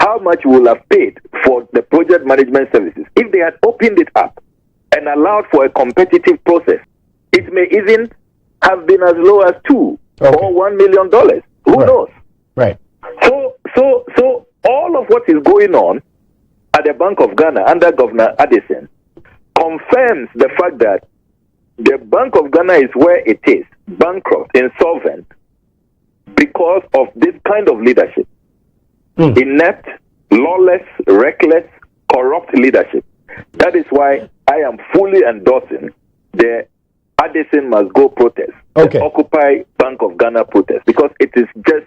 how much we will have paid for the project management services. If they had opened it up and allowed for a competitive process, it may even have been as low as $2 or $1 million. Who knows? Right. So all of what is going on at the Bank of Ghana under Governor Addison confirms the fact that the Bank of Ghana is where it is, bankrupt, insolvent, because of this kind of leadership. Inept, lawless, reckless, corrupt leadership. That is why I am fully endorsing the Addison must go protest, the Occupy Bank of Ghana protest, because it is just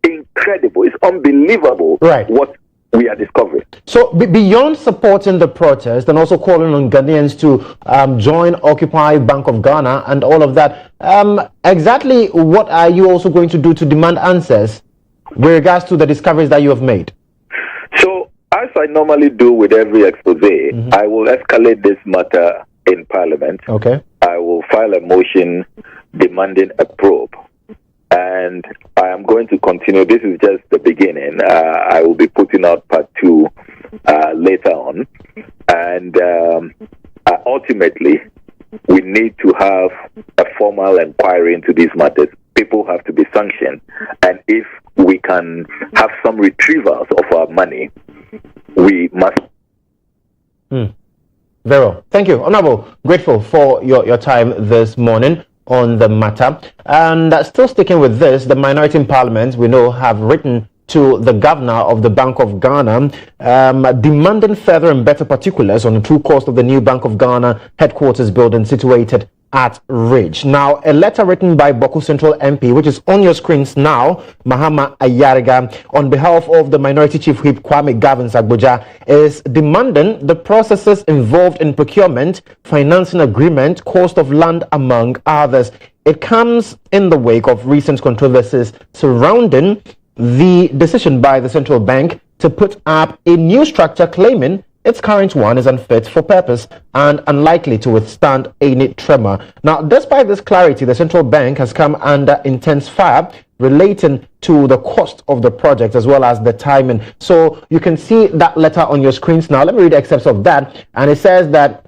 incredible. It's unbelievable what we are discovering. So beyond supporting the protest and also calling on Ghanaians to join Occupy Bank of Ghana and all of that, exactly what are you also going to do to demand answers with regards to the discoveries that you have made? So, as I normally do with every expose, I will escalate this matter in Parliament. I will file a motion demanding a probe. And I am going to continue. This is just the beginning. I will be putting out part 2 later on. And ultimately, we need to have a formal inquiry into these matters. People have to be sanctioned. And if we can have some retrievals of our money, we must. Very well. Thank you. Honorable, grateful for your time this morning on the matter. And still sticking with this, the minority in Parliament, we know, have written to the governor of the Bank of Ghana, demanding further and better particulars on the true cost of the new Bank of Ghana headquarters building situated at Ridge. Now, a letter written by Boku Central MP, which is on your screens now, Mahama Ayariga, on behalf of the Minority Chief Whip Kwame Gavin Sagboja, is demanding the processes involved in procurement, financing agreement, cost of land, among others. It comes in the wake of recent controversies surrounding the decision by the central bank to put up a new structure claiming its current one is unfit for purpose and unlikely to withstand any tremor. Now, despite this clarity, the central bank has come under intense fire relating to the cost of the project as well as the timing. So you can see that letter on your screens now. Let me read excerpts of that. And it says that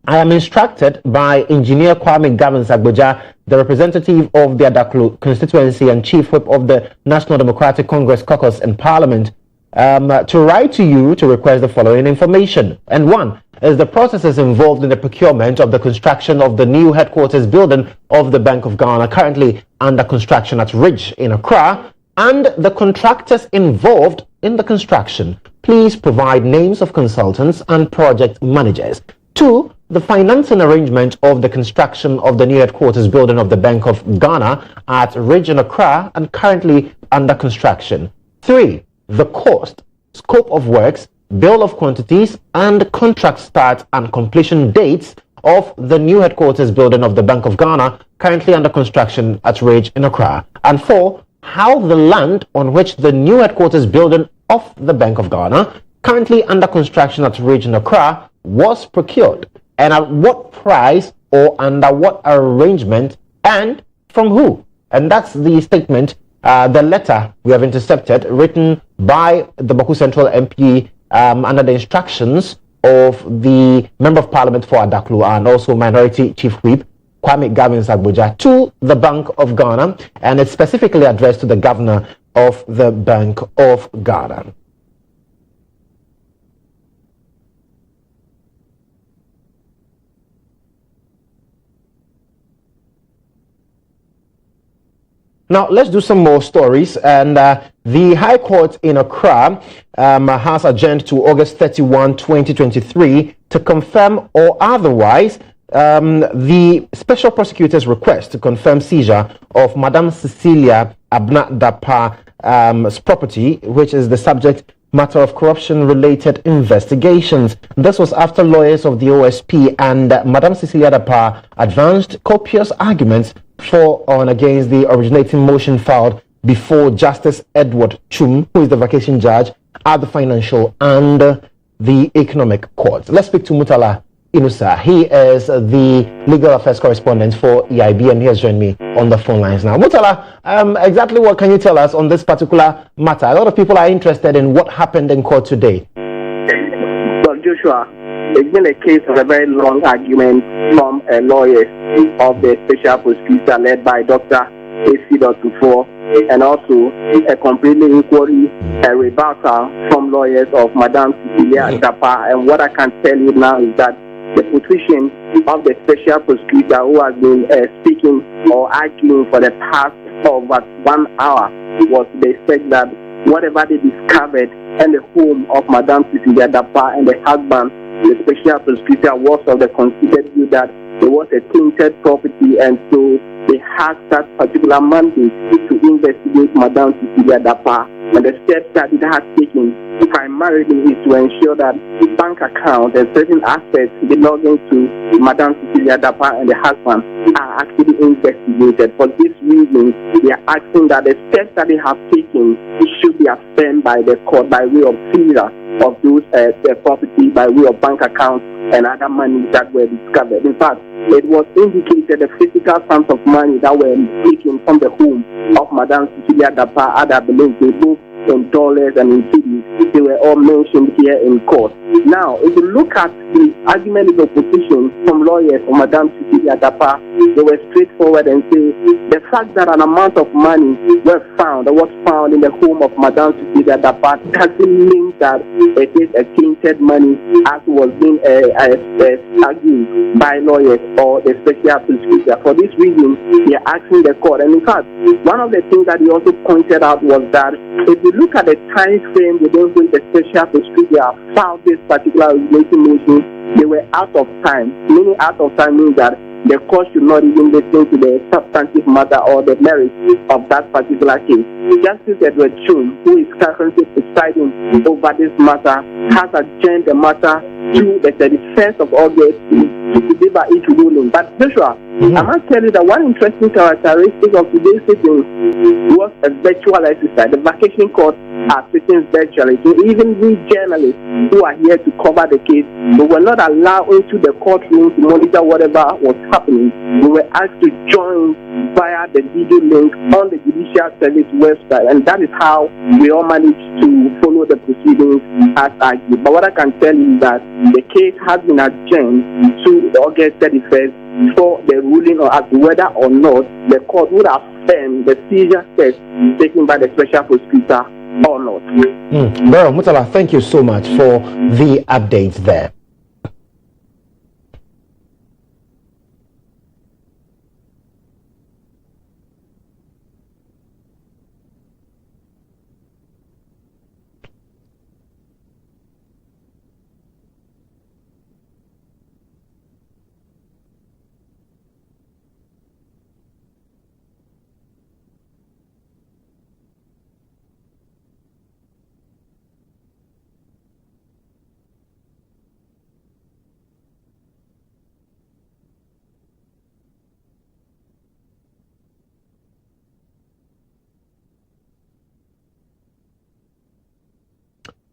I am instructed by Engineer Kwame Gavin Sagboja, the representative of the Adaklu constituency and chief whip of the National Democratic Congress caucus in Parliament, to write to you to request the following information. And one is the processes involved in the procurement of the construction of the new headquarters building of the Bank of Ghana, currently under construction at Ridge in Accra, and the contractors involved in the construction. Please provide names of consultants and project managers. Two, the financing arrangement of the construction of the new headquarters building of the Bank of Ghana at Ridge in Accra and currently under construction. Three, the cost, scope of works, bill of quantities, and contract start and completion dates of the new headquarters building of the Bank of Ghana, currently under construction at Ridge in Accra. And four, how the land on which the new headquarters building of the Bank of Ghana, currently under construction at Ridge in Accra, was procured, and at what price or under what arrangement, and from who. And that's the statement, the letter we have intercepted, written by the Boku Central MP under the instructions of the Member of Parliament for Adaklu and also Minority Chief Whip Kwame Gavin Sagboja to the Bank of Ghana, and it's specifically addressed to the Governor of the Bank of Ghana. Now, let's do some more stories. And the High Court in Accra has adjourned to August 31, 2023 to confirm or otherwise the special prosecutor's request to confirm seizure of Madam Cecilia Abna Dapa's property, which is the subject matter of corruption-related investigations. This was after lawyers of the OSP and Madam Cecilia Dapa advanced copious arguments for and against the originating motion filed before Justice Edward Chum, who is the vacation judge at the Financial and the Economic Court. Let's speak to Mutala Inusa. He is the legal affairs correspondent for EIB, and he has joined me on the phone lines now. Murtala, exactly what can you tell us on this particular matter? A lot of people are interested in what happened in court today. Well, Joshua, it's been a case of a very long argument from lawyers of the special prosecutor led by Dr. AC Dotufo, and also a completely inquiry, a rebuttal from lawyers of Madam Cecilia Dapa. And what I can tell you now is that the position of the special prosecutor, who has been speaking or arguing for the past over 1 hour, was the fact that whatever they discovered in the home of Madam Cecilia Dapa and the husband, the special prosecutor was of the considered view that there was a tainted property, and so they had that particular mandate to investigate Madam Cecilia Dapa. And the steps that it has taken primarily is to ensure that bank accounts and certain assets belonging to Madam Cecilia Dapa and the husband are actually investigated. For this reason, they are asking that the steps that they have taken should be affirmed by the court by way of seizure of those property, by way of bank accounts and other money that were discovered. In fact, it was indicated the physical sums of money that were taken from the home of Madam Cecilia Dapa, other belongings, they both in dollars and in cedis, they were all mentioned here in court. Now, if you look at the argument of opposition from lawyers for Madam Cecilia Dapa, they were straightforward and say the fact that an amount of money was found in the home of Madam Cecilia Dapa doesn't mean that it is a tainted money, as was being argued by lawyers or the special prosecutor. For this reason, they are asking the court. And in fact, one of the things that he also pointed out was that if you look at the time frame within which the special prosecutor filed this particular regulation motion, they were out of time. Meaning out of time means that the court should not even listen to the substantive matter or the merits of that particular case. Justice Edward GHOne, who is currently presiding over this matter, has adjourned the matter to the 31st of August to deliver each ruling. But Joshua, I must tell you that one interesting characteristic of today's sitting was a virtual exercise. The vacation court are sitting virtually. So even we journalists who are here to cover the case, we were not allowed into the courtroom to monitor whatever was happening. We were asked to join via the video link on the Judicial Service website, and that is how we all managed to follow the proceedings as argued. But what I can tell you is that the case has been adjourned to August 31st for the ruling or as whether or not the court would affirm the seizure steps taken by the special prosecutor or not. Well, Murtala, thank you so much for the updates there.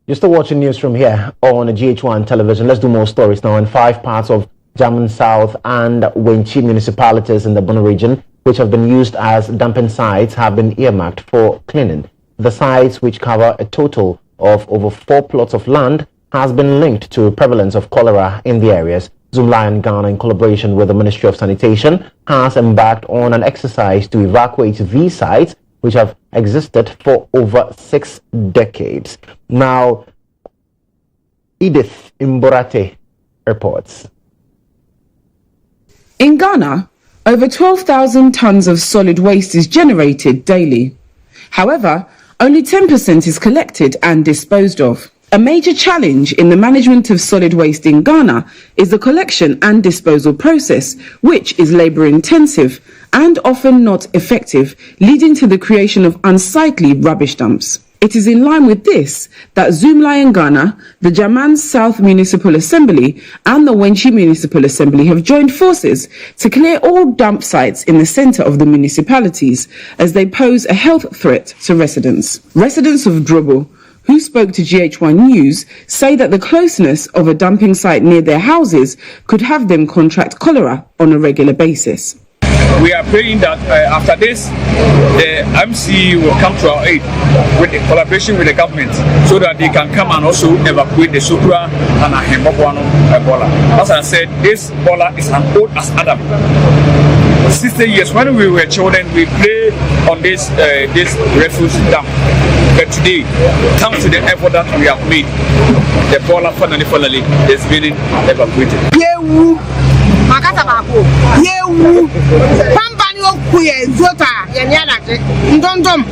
You're still watching Newsroom here on GHOne television. Let's do more stories now in 5 parts of German South and Wenchi municipalities in the Bono region, which have been used as dumping sites, have been earmarked for cleaning. The sites, which cover a total of over 4 plots of land, has been linked to prevalence of cholera in the areas. GHOne Ghana, in collaboration with the Ministry of Sanitation, has embarked on an exercise to evacuate these sites, which have existed for over 6 decades. Now, Edith Imborate reports. In Ghana, over 12,000 tons of solid waste is generated daily. However, only 10% is collected and disposed of. A major challenge in the management of solid waste in Ghana is the collection and disposal process, which is labour-intensive and often not effective, leading to the creation of unsightly rubbish dumps. It is in line with this that GHOne Ghana, the German South Municipal Assembly and the Wenchi Municipal Assembly have joined forces to clear all dump sites in the centre of the municipalities as they pose a health threat to residents. Residents of Drobo, who spoke to GHOne News, say that the closeness of a dumping site near their houses could have them contract cholera on a regular basis. We are praying that after this, the MC will come to our aid with the collaboration with the government so that they can come and also evacuate the Sukura and Ahembokwano Ebola. As I said, this Ebola is as old as Adam. 60 years, when we were children, we played on this refuge dam. But today, thanks to the effort that we have made, the Ebola finally is being evacuated. Makata bako yewu pampani okuye zota yenyanaje ndondom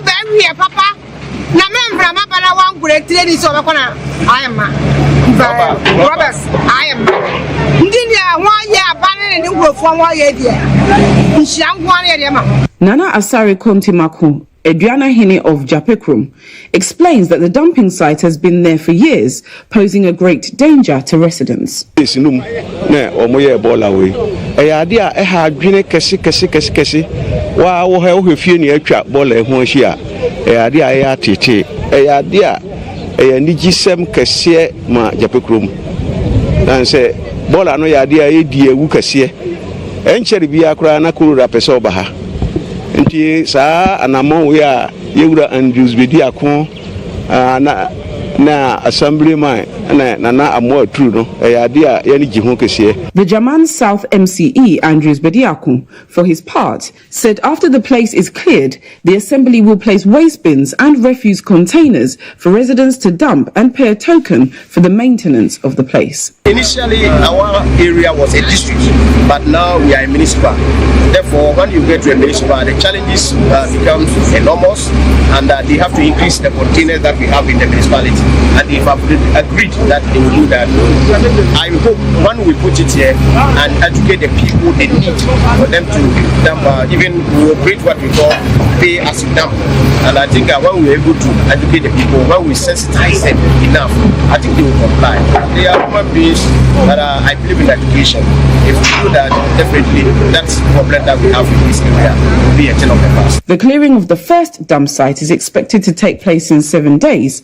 bewie papa na membra mabana wangure treni so bakona ayema Roberts ayema ndinia waye abane ne ngrofo waye die nhyiangwan ye ma. Nana Asare Kontimaku, Eduana Hine of Japekrum, explains that the dumping site has been there for years, posing a great danger to residents. Nti saa anamon we a yewura Andrews Bediako na assemblyman na amo true no eyade a ye ni GHOne kese. The German South MCE Andrews Bediako, for his part, said after the place is cleared, the assembly will place waste bins and refuse containers for residents to dump and pay a token for the maintenance of the place. Initially, our area was a district, but now we are a municipal. Therefore, when you get to a municipal, the challenges become enormous, and they have to increase the containers that we have in the municipality. And they have agreed that they will do that. I hope when we put it here and educate the people they need for them to dump, even we will create what we call pay as you dump. And I think when we are able to educate the people, when we sensitize them enough, I think they will comply. They are human beings, but I believe in education. If we do that, definitely that's the problem that we have in this area will be a thing of the past. The clearing of the first dump site is expected to take place in 7 days,